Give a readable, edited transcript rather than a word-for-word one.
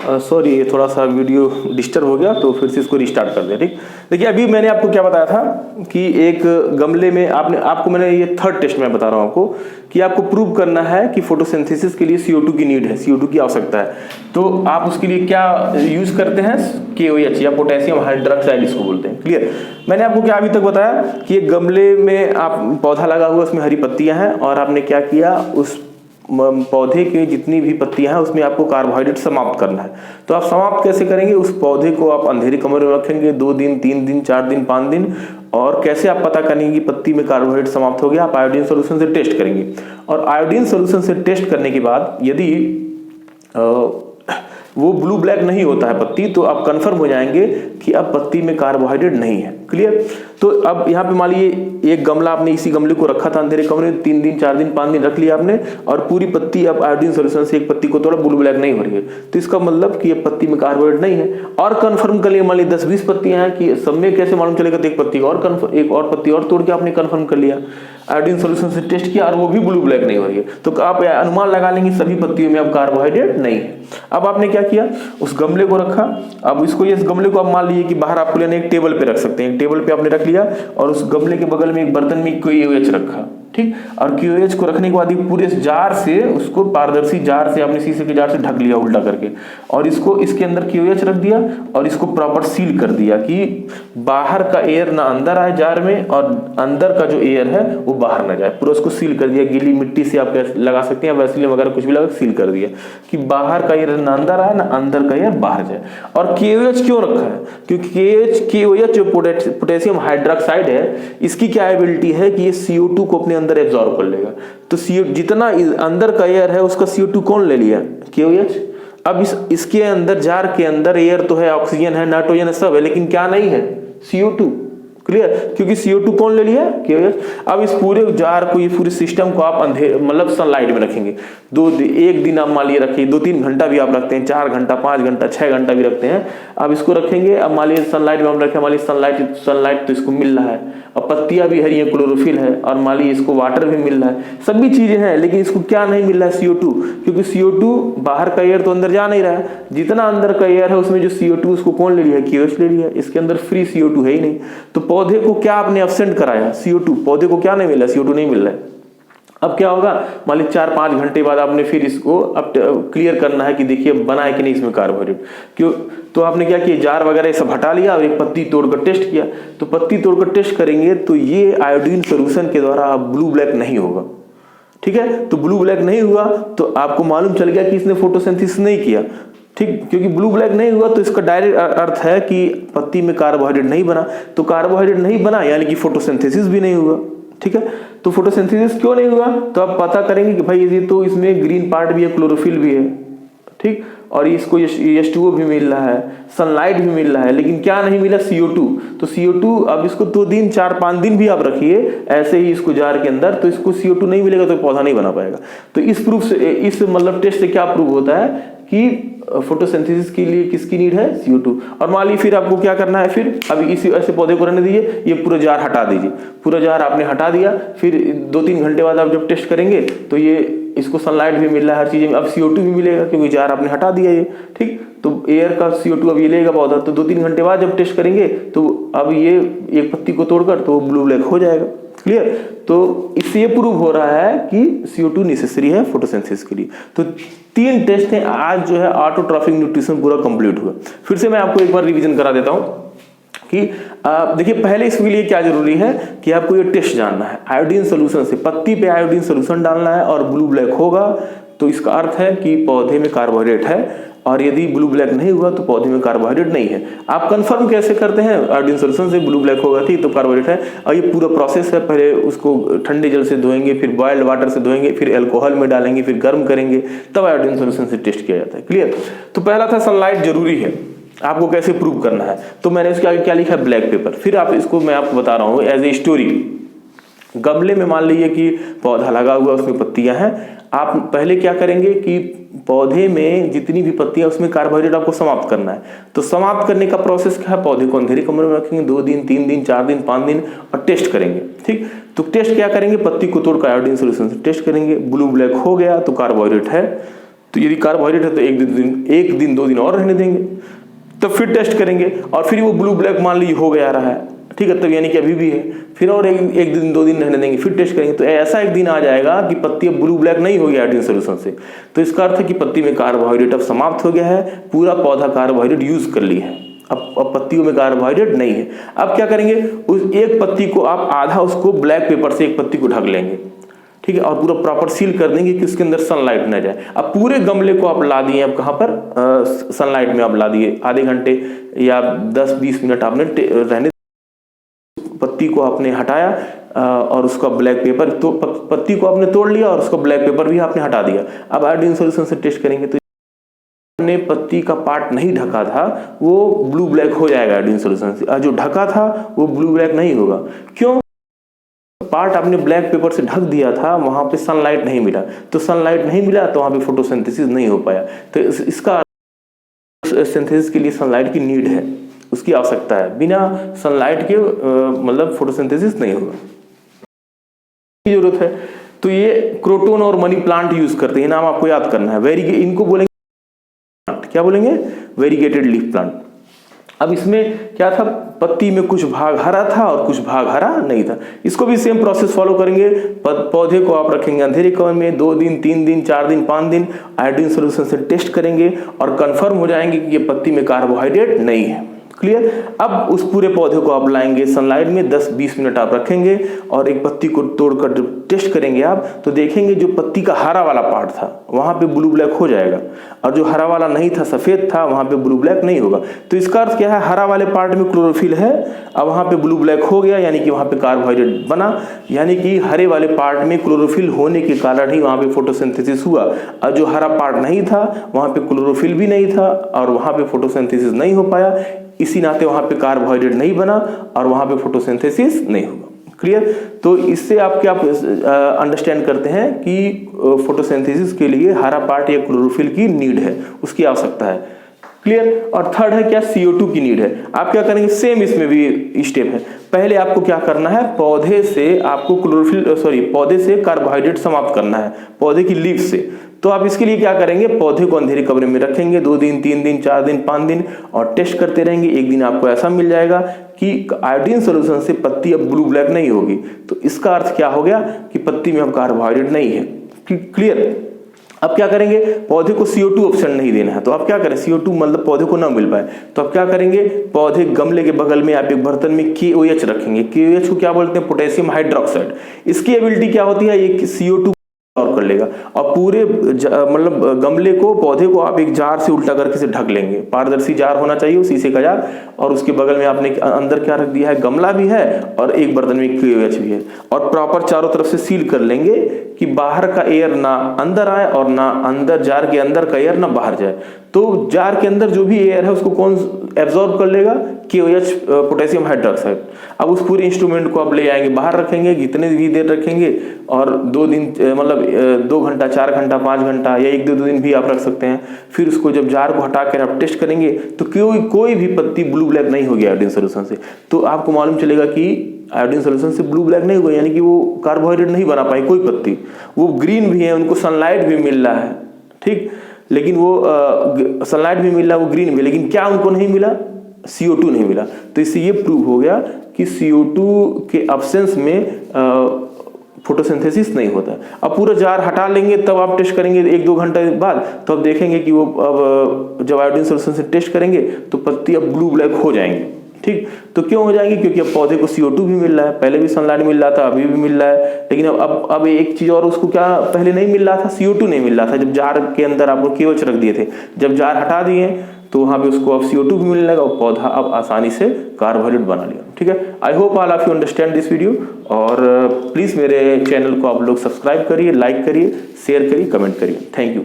Sorry, ये थोड़ा सा वीडियो डिस्टर्ब हो गया, तो फिर से इसको रिस्टार्ट कर दिया। ठीक, देखिए अभी मैंने आपको क्या बताया था कि एक गमले में आपको मैंने ये थर्ड टेस्ट में बता रहा हूँ आपको कि आपको प्रूव करना है कि फोटोसिंथेसिस के लिए CO2 की नीड है, CO2 की आवश्यकता है। तो आप उसके लिए क्या यूज करते हैं, KOH या पोटेशियम हाइड्रोक्साइड इसको बोलते हैं। क्लियर। मैंने आपको क्या अभी तक बताया कि एक गमले में आप पौधा लगा हुआ, उसमें हरी पत्तियां हैं, और आपने क्या किया, उस पौधे की जितनी भी पत्तियां हैं उसमें आपको कार्बोहाइड्रेट समाप्त करना है। तो आप समाप्त कैसे करेंगे, उस पौधे को आप अंधेरे कमरे में रखेंगे 2 दिन, 3 दिन, 4 दिन, 5 दिन। और कैसे आप पता करेंगे कि पत्ती में कार्बोहाइड्रेट समाप्त हो गया, आप आयोडीन सोल्यूशन से टेस्ट करेंगे। और आयोडीन सोल्यूशन से टेस्ट करने के बाद यदि वो ब्लू ब्लैक नहीं होता है पत्ती, तो आप कंफर्म हो जाएंगे कि अब पत्ती में कार्बोहाइड्रेट नहीं है। क्लियर। तो अब यहाँ पे मान लीजिए एक गमला, आपने इसी गमले को रखा था अंधेरे कमरे में, 3 दिन, 4 दिन, 5 दिन रख लिया आपने, और पूरी पत्ती अब आयोडीन सोल्यूशन से एक पत्ती को थोड़ा ब्लू ब्लैक नहीं हो रही है, तो इसका मतलब कि ये पत्ती में कार्बोहाइड्रेट नहीं है। और कंफर्म कर लिया, मान लीजिए 10-20 पत्तियां हैं, कि सब में कैसे मालूम चलेगा, तो एक पत्ती और तोड़ के आपने कंफर्म कर लिया, आयोडीन सोल्यूशन से टेस्ट किया और वो भी ब्लू ब्लैक नहीं हो रही है, तो आप अनुमान लगा लेंगे सभी पत्तियों में अब कार्बोहाइड्रेट नहीं है। अब आपने क्या किया, उस गमले को रखा। अब इस गमले को आप मान लीजिए कि बाहर आपको लेने एक टेबल पे रख सकते हैं, एक टेबल पे आपने रख लिया, और उस गमले के बगल में एक बर्तन में KOH रखा। ठीक। और KOH को रखने के बाद पूरे जार से, उसको पारदर्शी जार से, आपने शीशे के जार से ढक लिया उल्टा करके, और इसको इसके अंदर KOH रख दिया, और इसको प्रॉपर सील कर दिया कि बाहर का एयर ना अंदर आए जार में, और अंदर का जो एयर है वो बाहर ना जाए। पूरा उसको सील कर दिया, गीली मिट्टी से आप लगा सकते हैं, वैसलीन वगैरह कुछ भी लगा सील कर दिया कि बाहर का एयर ना अंदर आए, ना अंदर का एयर बाहर जाए। और KOH क्यों रखा है, क्योंकि KOH जो पोटेशियम हाइड्रोक्साइड है, इसकी क्या एबिलिटी है कि ये CO2 को अपने अंदर एब्जॉर्ब कर लेगा। तो जितना अंदर का एयर है उसका CO2 कौन ले लिया, KOH। अब इसके अंदर, जार के अंदर एयर तो है, ऑक्सीजन है, नाइट्रोजन है, सब है, लेकिन क्या नहीं है, CO2। क्लियर। क्योंकि CO2 कौन ले लिया, KOH। अब इस पूरे जार को, ये पूरे सिस्टम को आप अंधेरे मतलब सनलाइट में रखेंगे। एक दिन आप मान लीजिए रखिए, 2-3 घंटा भी आप रखते हैं, 4 घंटा, 5 घंटा, 6 घंटा भी रखते हैं, आप इसको रखेंगे। अब मान लीजिए सनलाइट में हम रखें, मान लीजिए सनलाइट तो इसको मिल रहा है, और पत्तियां भी हरी है, क्लोरोफिल है, और मान लीजिए इसको वाटर भी मिल रहा है, सभी चीजें हैं, लेकिन इसको क्या नहीं मिल रहा है, CO2। क्योंकि CO2 बाहर का एयर तो अंदर जा नहीं रहा है, जितना अंदर का एयर है उसमें जो CO2 उसको कौन ले लिया, KOH ले लिया। इसके अंदर फ्री CO2 है ही नहीं। तो पौधे को क्या आपने एब्सेंट कराया, CO2। पौधे को क्या नहीं मिला, CO2 नहीं मिल रहा है। अब क्या होगा, मान लीजिए 4-5 घंटे बाद आपने फिर इसको अब क्लियर करना है कि देखिए बना है कि नहीं इसमें कार्बोहाइड्रेट। क्यों, तो आपने क्या किया, जार वगैरह सब हटा लिया और एक पत्ती तोड़कर टेस्ट किया। तो पत्ती तोड़कर टेस्ट करेंगे तो ये आयोडीन सोल्यूशन के द्वारा ब्लू ब्लैक नहीं होगा। ठीक है, तो ब्लू ब्लैक नहीं हुआ तो आपको मालूम चल गया कि इसने फोटोसिंथेसिस नहीं किया। ठीक, क्योंकि ब्लू ब्लैक नहीं हुआ तो इसका डायरेक्ट अर्थ है कि पत्ती में कार्बोहाइड्रेट नहीं बना। तो कार्बोहाइड्रेट नहीं बना यानी कि फोटोसिंथेसिस भी नहीं हुआ। ठीक है, तो फोटोसिंथेसिस क्यों नहीं हुआ, तो आप पता करेंगे कि भाई ये तो इसमें ग्रीन पार्ट भी है, क्लोरोफिल भी है। ठीक, और इसको H2O भी मिल रहा है, सनलाइट भी मिल रहा है, लेकिन क्या नहीं मिला, CO2। तो CO2 अब इसको 2 दिन, 4-5 दिन भी आप रखिए ऐसे ही इसको जार के अंदर, तो इसको CO2 नहीं मिलेगा तो पौधा नहीं बना पाएगा। तो इस प्रूफ से, इस मतलब टेस्ट से क्या प्रूव होता है कि फोटोसिंथेसिस के लिए किसकी नीड है, CO2। और मान लीजिए फिर आपको क्या करना है, फिर अभी इसी ऐसे पौधे को रहने दीजिए, ये पूरा जार हटा दीजिए। पूरा जार आपने हटा दिया, फिर 2-3 घंटे बाद आप जब टेस्ट करेंगे तो ये इसको सनलाइट भी मिल रहा है, हर चीज में। अब CO2 भी मिलेगा क्योंकि जार आपने हटा दिया ये। ठीक, तो एयर का CO2 अब ये लेगा पौधा। तो 2-3 घंटे बाद जब टेस्ट करेंगे तो अब ये एक पत्ती को तोड़कर तो ब्लू ब्लैक हो जाएगा। क्लियर। तो इससे ये प्रूव हो रहा है कि CO2 नेसेसरी है फोटोसिंथेसिस के लिए। तो 3 टेस्ट हैं आज जो है ऑटोट्रॉफिक न्यूट्रिशन पूरा कंप्लीट हुआ। फिर से मैं आपको एक बार रिवीजन करा देता हूँ कि देखिए पहले इसके लिए क्या जरूरी है कि आपको ये टेस्ट जानना है। आयोडीन सोल्यूशन से पत्ती पे आयोडीन सोल्यूशन डालना है और ब्लू ब्लैक होगा तो इसका अर्थ है कि पौधे में कार्बोहाइड्रेट है, और यदि ब्लू ब्लैक नहीं हुआ तो पौधे में कार्बोहाइड्रेट नहीं है। आप कंफर्म कैसे करते हैं, आयोडीन सोल्यूशन से ब्लू ब्लैक होगा, ठीक, तो कार्बोहाइड्रेट है। और ये पूरा प्रोसेस है, पहले उसको ठंडे जल से धोएंगे, फिर बॉइल्ड वाटर से धोएंगे, फिर अल्कोहल में डालेंगे, फिर गर्म करेंगे, तब आयोडीन सोल्यूशन से टेस्ट किया जाता है। क्लियर। तो पहला था सनलाइट जरूरी है, आपको कैसे प्रूव करना है। तो मैंने उसके आगे क्या लिखा है, ब्लैक पेपर। फिर आप इसको मैं आपको बता रहा हूँ एज ए स्टोरी। गमले में मान लीजिए कि पौधा लगा हुआ, उसमें पत्तियां हैं। आप पहले क्या करेंगे कि पौधे में जितनी भी पत्तियां उसमें कार्बोहाइड्रेट आपको समाप्त करना है। तो समाप्त करने का प्रोसेस क्या है, पौधे को अंधेरे कमरे में रखेंगे 2 दिन, 3 दिन, 4 दिन, 5 दिन और टेस्ट करेंगे। ठीक, तो टेस्ट क्या करेंगे, पत्ती को तोड़कर आयोडीन सोल्यूशन से टेस्ट करेंगे। ब्लू ब्लैक हो गया तो कार्बोहाइड्रेट है, तो यदि कार्बोहाइड्रेट है तो एक दिन 2 दिन और रहने देंगे, तब फिर टेस्ट करेंगे और फिर वो ब्लू ब्लैक मान लीजिए हो गया रहा है, ठीक है, तब यानी कि अभी भी है, फिर और एक दिन 2 दिन रहने देंगे, फिर टेस्ट करेंगे, तो ऐसा एक दिन आ जाएगा कि पत्ती अब ब्लू ब्लैक नहीं होगी आयोडीन सोल्यूशन से। तो इसका अर्थ है कि पत्ती में कार्बोहाइड्रेट अब समाप्त हो गया है, पूरा पौधा कार्बोहाइड्रेट यूज कर ली है, अब पत्तियों में कार्बोहाइड्रेट नहीं है। अब क्या करेंगे, उस एक पत्ती को आप आधा उसको ब्लैक पेपर से एक पत्ती को ढक लेंगे, ठीक है, और पूरा प्रॉपर सील कर देंगे कि उसके अंदर सनलाइट न जाए। अब पूरे गमले को आप ला दिए, अब कहाँ पर सनलाइट में आप ला दिए, आधे घंटे या 10-20 मिनट आपने रहने, पत्ती को आपने हटाया और उसका ब्लैक पेपर, तो पत्ती को आपने तोड़ लिया और उसका ब्लैक पेपर भी आपने हटा दिया। अब आयोडीन सोल्यूशन से टेस्ट करेंगे तो ने पत्ती का पार्ट नहीं ढका था वो ब्लू ब्लैक हो जाएगा आयोडीन सोल्यूशन से, जो ढका था वो ब्लू ब्लैक नहीं होगा। क्यों? पार्ट आपने ब्लैक पेपर से ढक दिया था, वहां पे सनलाइट नहीं मिला, तो सनलाइट नहीं मिला तो वहां पे फोटोसिंथेसिस नहीं हो पाया। तो इसका सिंथेसिस के लिए सनलाइट की नीड है, उसकी आवश्यकता है, बिना सनलाइट के मतलब फोटोसिंथेसिस नहीं होगा, की जरूरत है। तो ये क्रोटोन और मनी प्लांट यूज करते हैं, नाम आपको याद करना है। इनको बोलेंगे, क्या बोलेंगे, वेरीगेटेड लीफ प्लांट। अब इसमें क्या था, पत्ती में कुछ भाग हरा था और कुछ भाग हरा नहीं था। इसको भी सेम प्रोसेस फॉलो करेंगे। पौधे को आप रखेंगे अंधेरे कवर में 2 दिन 3 दिन 4 दिन 5 दिन, आयोडीन सोल्यूशन से टेस्ट करेंगे और कंफर्म हो जाएंगे कि ये पत्ती में कार्बोहाइड्रेट नहीं है। क्लियर? अब उस पूरे पौधे को आप लाएंगे सनलाइट में 10-20 मिनट आप रखेंगे और एक पत्ती को तोड़कर टेस्ट करेंगे आप, तो देखेंगे जो पत्ती का हरा वाला पार्ट था वहां पे ब्लू ब्लैक हो जाएगा और जो हरा वाला नहीं था, सफेद था, वहां पे ब्लू ब्लैक नहीं होगा। तो इसका अर्थ क्या है, हरा वाले पार्ट में क्लोरोफिल है, अब वहां पे ब्लू ब्लैक हो गया, यानी कि वहां पे कार्बोहाइड्रेट बना, यानी कि हरे वाले पार्ट में क्लोरोफिल होने के कारण ही वहां पे फोटोसिंथेसिस हुआ। और जो हरा पार्ट नहीं था वहां पे क्लोरोफिल भी नहीं था और वहां पे फोटोसिंथेसिस नहीं हो पाया, इसी नाते वहां पे कार्बोहाइड्रेट नहीं बना और वहां पे फोटोसिंथेसिस नहीं होगा। क्लियर? तो इससे आप क्या अंडरस्टैंड करते हैं कि फोटोसिंथेसिस के लिए हरा पार्ट या क्लोरोफिल की नीड है, उसकी आवश्यकता है। क्लियर? और थर्ड है क्या, CO2 की नीड है। आप क्या करेंगे, सेम इसमें भी स्टेप है। पहले आपको क्या करना है, पौधे से आपको पौधे से कार्बोहाइड्रेट समाप्त करना है, पौधे की लीफ से। तो आप इसके लिए क्या करेंगे, पौधे को अंधेरे कमरे में रखेंगे 2 दिन 3 दिन 4 दिन 5 दिन और टेस्ट करते रहेंगे। एक दिन आपको ऐसा मिल जाएगा कि आयोडीन सोल्यूशन से पत्ती अब ब्लू ब्लैक नहीं होगी। तो इसका अर्थ क्या हो गया कि पत्ती में अब कार्बोहाइड्रेट नहीं है। क्लियर? अब क्या करेंगे, पौधे को CO2 ऑप्शन नहीं देना है, तो आप क्या करें, CO2 मतलब पौधे को ना मिल पाए तो आप क्या करेंगे, पौधे गमले के बगल में आप एक बर्तन में KOH रखेंगे। KOH को क्या बोलते हैं, पोटेशियम हाइड्रोक्साइड। इसकी एबिलिटी क्या होती है, ये CO2 कर लेगा और पूरे मतलब गमले को, पौधे को आप एक जार से उल्टा करके से ढक लेंगे। पारदर्शी जार होना चाहिए, शीशे का जार, और उसके बगल में आपने अंदर क्या रख दिया है, गमला भी है और एक बर्तन में KOH भी है, और प्रॉपर चारों तरफ से सील कर लेंगे कि बाहर का एयर ना अंदर आए और ना अंदर, जार के अंदर का एयर ना बाहर जाए। तो जार के अंदर जो भी एयर है उसको कौन एब्जॉर्ब कर लेगा, KOH पोटेशियम हाइड्रोक्साइड। अब उस पूरे इंस्ट्रूमेंट को आप ले आएंगे, बाहर रखेंगे, जितने भी देर रखेंगे, और 2 दिन मतलब 2 घंटा 4 घंटा 5 घंटा या 1-2 दिन भी आप रख सकते हैं। फिर उसको जब जार को हटा कर आप टेस्ट करेंगे तो कोई भी पत्ती ब्लू ब्लैक नहीं होगी आयोडीन सोल्यूशन से। तो आपको मालूम चलेगा कि आयोडीन सोल्यूशन से ब्लू ब्लैक नहीं हुआ, यानी कि वो कार्बोहाइड्रेट नहीं बना पाई कोई पत्ती। वो ग्रीन भी है, उनको सनलाइट भी मिल रहा है, ठीक, लेकिन वो सनलाइट भी मिल रहा है, वो ग्रीन भी, लेकिन क्या उनको नहीं मिला, CO2 नहीं मिला। तो इससे ये प्रूव हो गया कि CO2 के एब्सेंस में फोटोसिंथेसिस नहीं होता है। अब पूरा जार हटा लेंगे, तब आप टेस्ट करेंगे 1-2 घंटे बाद, तो आप देखेंगे कि वो अब जब आयोडीन सोल्यूशन से टेस्ट करेंगे तो पत्ती अब ब्लू ब्लैक हो जाएंगे। ठीक, तो क्यों हो जाएंगे, क्योंकि अब पौधे को CO2 भी मिल रहा है, पहले भी सनलाइट मिल रहा था, अभी भी मिल रहा है, लेकिन अब एक चीज और, उसको क्या पहले नहीं मिल रहा था, CO2 नहीं मिल रहा था जब जार के अंदर आपको KOH रख दिए थे। जब जार हटा दिए तो वहां पे उसको अब CO2 भी मिलने लगा और पौधा अब आसानी से कार्बोहाइड्रेट बना लिया। ठीक है, I hope all of you understand this video, और प्लीज मेरे चैनल को आप लोग सब्सक्राइब करिए, लाइक करिए, शेयर करिए, कमेंट करिए। Thank you.